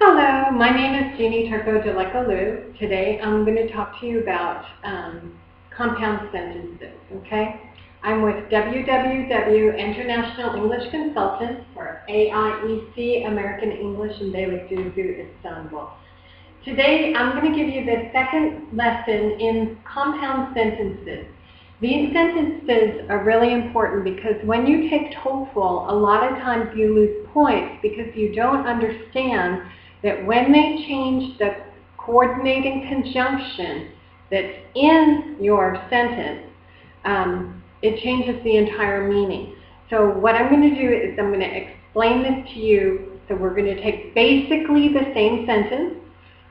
Hello, my name is Jeannie Turco-Delecalu. Today I'm going to talk to you about compound sentences, okay? I'm with WWW International English Consultants, or AIEC American English in Beylikduzu Istanbul. Today I'm going to give you the second lesson in compound sentences. These sentences are really important because when you take TOEFL, a lot of times you lose points because you don't understand that when they change the coordinating conjunction that's in your sentence, it changes the entire meaning. So what I'm going to do is I'm going to explain this to you. So we're going to take basically the same sentence,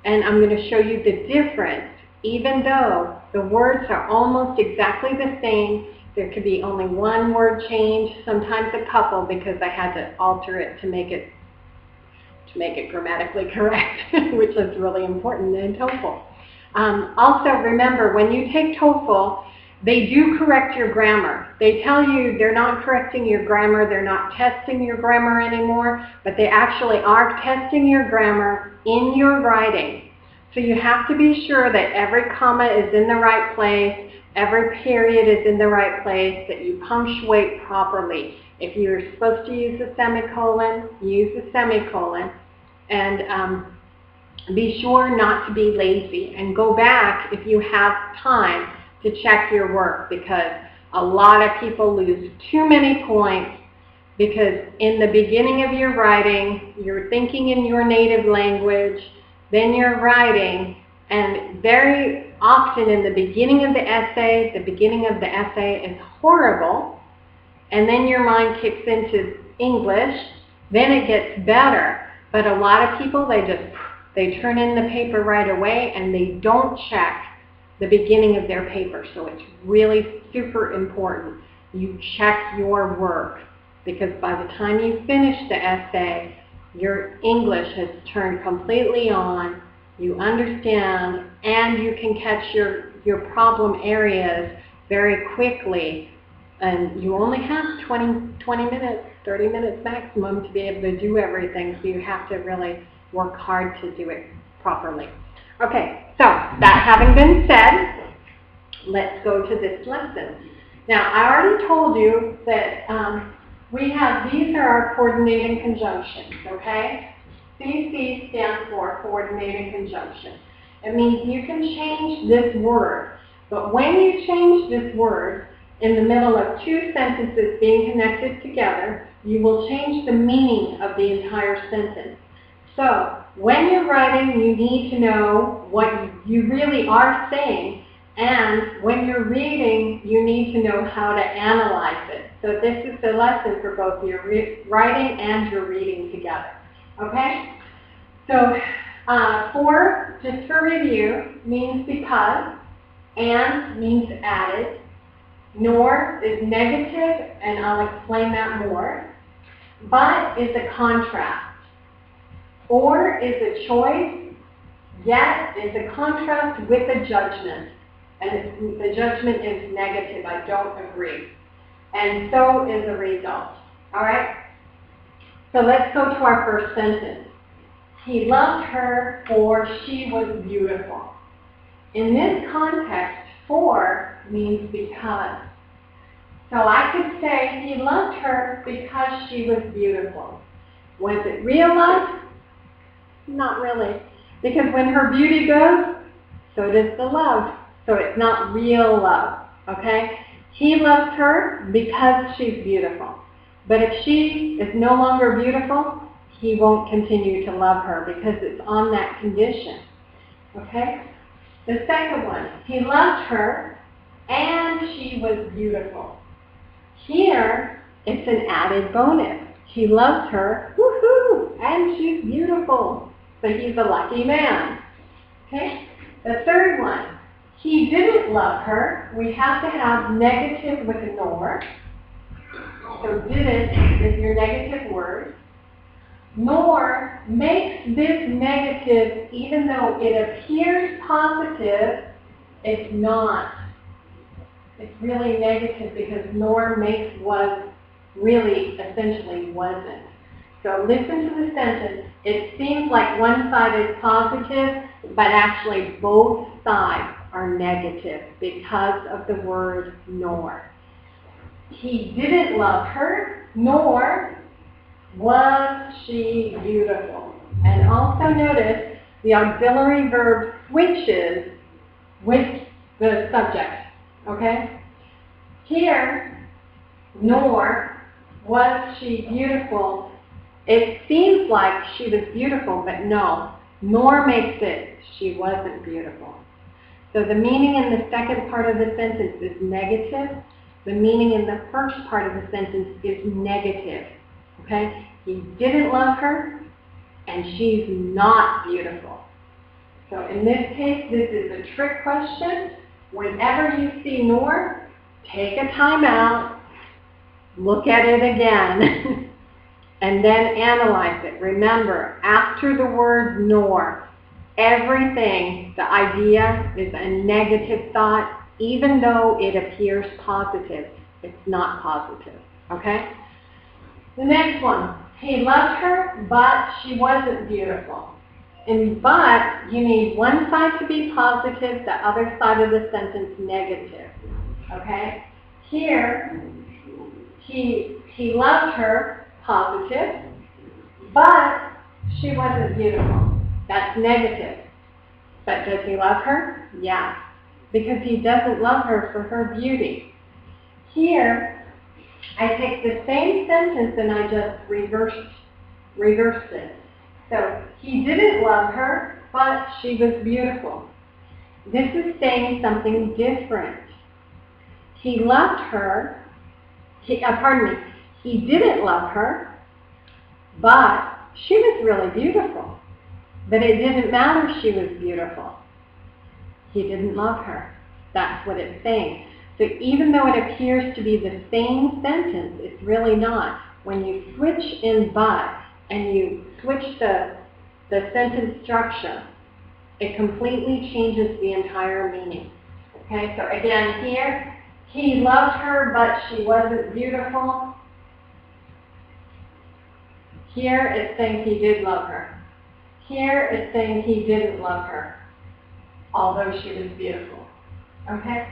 and I'm going to show you the difference. Even though the words are almost exactly the same, there could be only one word change, sometimes a couple, because I had to alter it to make it grammatically correct, which is really important in TOEFL. Also, remember, when you take TOEFL, they do correct your grammar. They tell you they're not correcting your grammar, they're not testing your grammar anymore, but they actually are testing your grammar in your writing. So you have to be sure that every comma is in the right place, every period is in the right place, that you punctuate properly. If you're supposed to use a semicolon, use a semicolon. And be sure not to be lazy. And go back if you have time to check your work, because a lot of people lose too many points because in the beginning of your writing, you're thinking in your native language, then you're writing, and very often in the beginning of the essay is horrible, and then your mind kicks into English, then it gets better. But a lot of people, they turn in the paper right away and they don't check the beginning of their paper. So it's really super important you check your work, because by the time you finish the essay, your English has turned completely on, you understand, and you can catch your problem areas very quickly. And you only have 20 minutes, 30 minutes maximum to be able to do everything, so you have to really work hard to do it properly. Okay, so that having been said, let's go to this lesson. Now, I already told you that these are our coordinating conjunctions, okay? CC stands for coordinating conjunction. It means you can change this word, but when you change this word in the middle of two sentences being connected together, you will change the meaning of the entire sentence. So, when you're writing, you need to know what you really are saying, and when you're reading, you need to know how to analyze it. So this is the lesson for both your writing and your reading together. Okay? So, just for review, means because, and means added, nor is negative, and I'll explain that more. But is a contrast. Or is a choice. Yet is a contrast with a judgment. And the judgment is negative. I don't agree. And so is a result. All right? So let's go to our first sentence. He loved her for she was beautiful. In this context, for means because. So I could say he loved her because she was beautiful. Was it real love? Not really. Because when her beauty goes, so does the love. So it's not real love, okay? He loves her because she's beautiful. But if she is no longer beautiful, he won't continue to love her because it's on that condition, okay? The second one, he loved her and she was beautiful. Here, it's an added bonus. He loves her, woohoo, and she's beautiful. So he's a lucky man. Okay? The third one, he didn't love her. We have to have negative with a nor. So didn't is your negative word. Nor makes this negative, even though it appears positive, it's not. It's really negative because nor makes was really essentially wasn't. So listen to the sentence. It seems like one side is positive, but actually both sides are negative because of the word nor. He didn't love her, nor was she beautiful. And also notice the auxiliary verb switches with the subject, okay? Here, nor was she beautiful. It seems like she was beautiful, but no, nor makes it she wasn't beautiful. So the meaning in the second part of the sentence is negative. The meaning in the first part of the sentence is negative. Okay? He didn't love her, and she's not beautiful. So in this case, this is a trick question. Whenever you see nor, take a time out, look at it again, and then analyze it. Remember, after the word nor, everything, the idea is a negative thought, even though it appears positive. It's not positive. Okay? The next one. He loved her, but she wasn't beautiful. In but, you need one side to be positive, the other side of the sentence negative. Okay? Here, he loved her, positive, but she wasn't beautiful. That's negative. But does he love her? Yeah. Because he doesn't love her for her beauty. Here, I take the same sentence and I just reversed it. So, he didn't love her, but she was beautiful. This is saying something different. He loved her, he didn't love her, but she was really beautiful. But it didn't matter if she was beautiful. He didn't love her. That's what it's saying. So even though it appears to be the same sentence, it's really not. When you switch in but and you switch the sentence structure, it completely changes the entire meaning. Okay, so again here, he loved her, but she wasn't beautiful. Here it's saying he did love her. Here it's saying he didn't love her, although she was beautiful. Okay?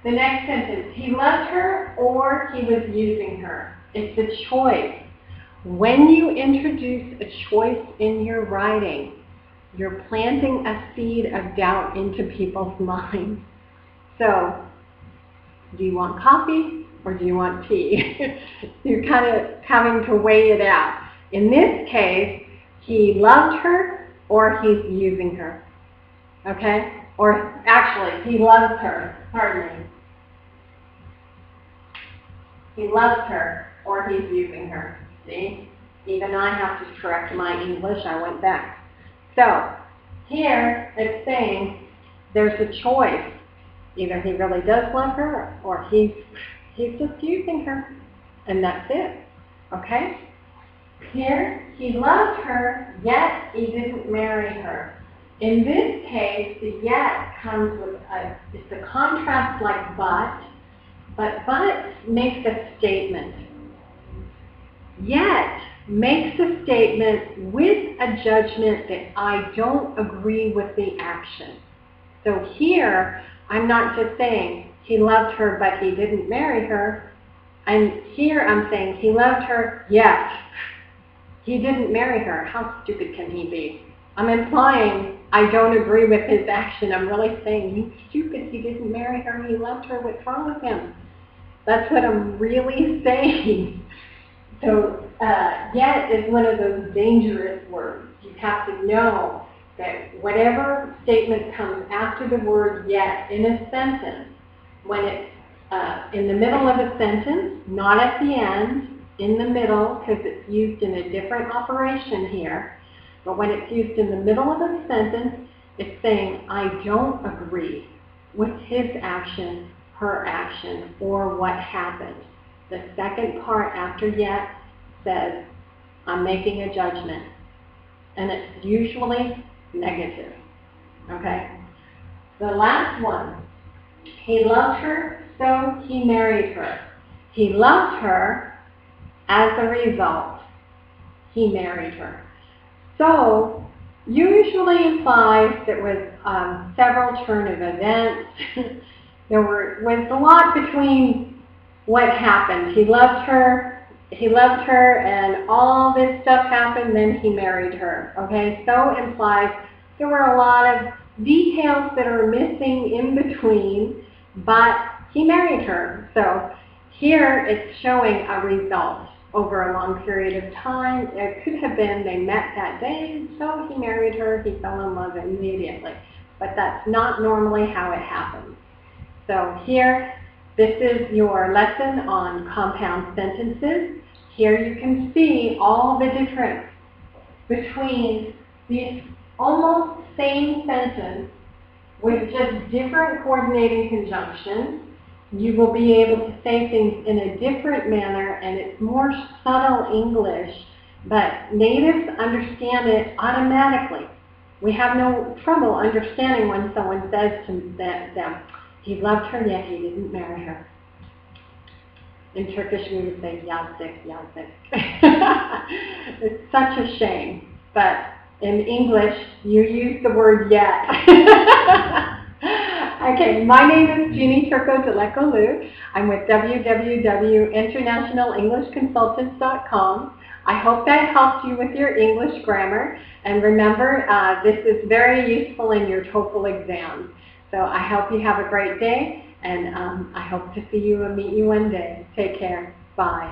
The next sentence, he loved her or he was using her. It's a choice. When you introduce a choice in your writing, you're planting a seed of doubt into people's minds. So, do you want coffee or do you want tea? You're kind of having to weigh it out. In this case, he loved her or he's using her. Okay? Or actually, he loves her. Pardon me. He loves her or he's using her. See? Even I have to correct my English. I went back. So, here it's saying there's a choice. Either he really does love her or he's just using her. And that's it. Okay? Here, he loved her, yet he didn't marry her. In this case, the yet comes with it's a contrast like but makes a statement. Yet makes a statement with a judgment that I don't agree with the action. So here, I'm not just saying he loved her but he didn't marry her. And here I'm saying he loved her, yes. He didn't marry her. How stupid can he be? I'm implying I don't agree with his action. I'm really saying he's stupid. He didn't marry her. He loved her. What's wrong with him? That's what I'm really saying. So yet is one of those dangerous words. You have to know that whatever statement comes after the word yet in a sentence, when it's in the middle of a sentence, not at the end, in the middle, because it's used in a different operation here, but when it's used in the middle of a sentence, it's saying, I don't agree with his action, her action, or what happened. The second part after yet says, I'm making a judgment. And it's usually negative. Okay? The last one, he loved her, so he married her. He loved her. As a result, he married her. So, usually implies there was several turn of events. There was a lot between what happened. He loved her, and all this stuff happened, then he married her. Okay, so implies there were a lot of details that are missing in between, but he married her. So here it's showing a result over a long period of time. It could have been they met that day, so he married her, he fell in love immediately. But that's not normally how it happens. So here, this is your lesson on compound sentences. Here you can see all the difference between these almost same sentence with just different coordinating conjunctions. You will be able to say things in a different manner, and it's more subtle English, but natives understand it automatically. We have no trouble understanding when someone says to them, he loved her, yet he didn't marry her. In Turkish, we would say, yazık, yazık. It's such a shame, but in English, you use the word yet. Okay, my name is Jeannie Turco-Delekolu. I'm with www.internationalenglishconsultants.com. I hope that helped you with your English grammar. And remember, this is very useful in your TOEFL exams. So I hope you have a great day, and I hope to see you and meet you one day. Take care. Bye.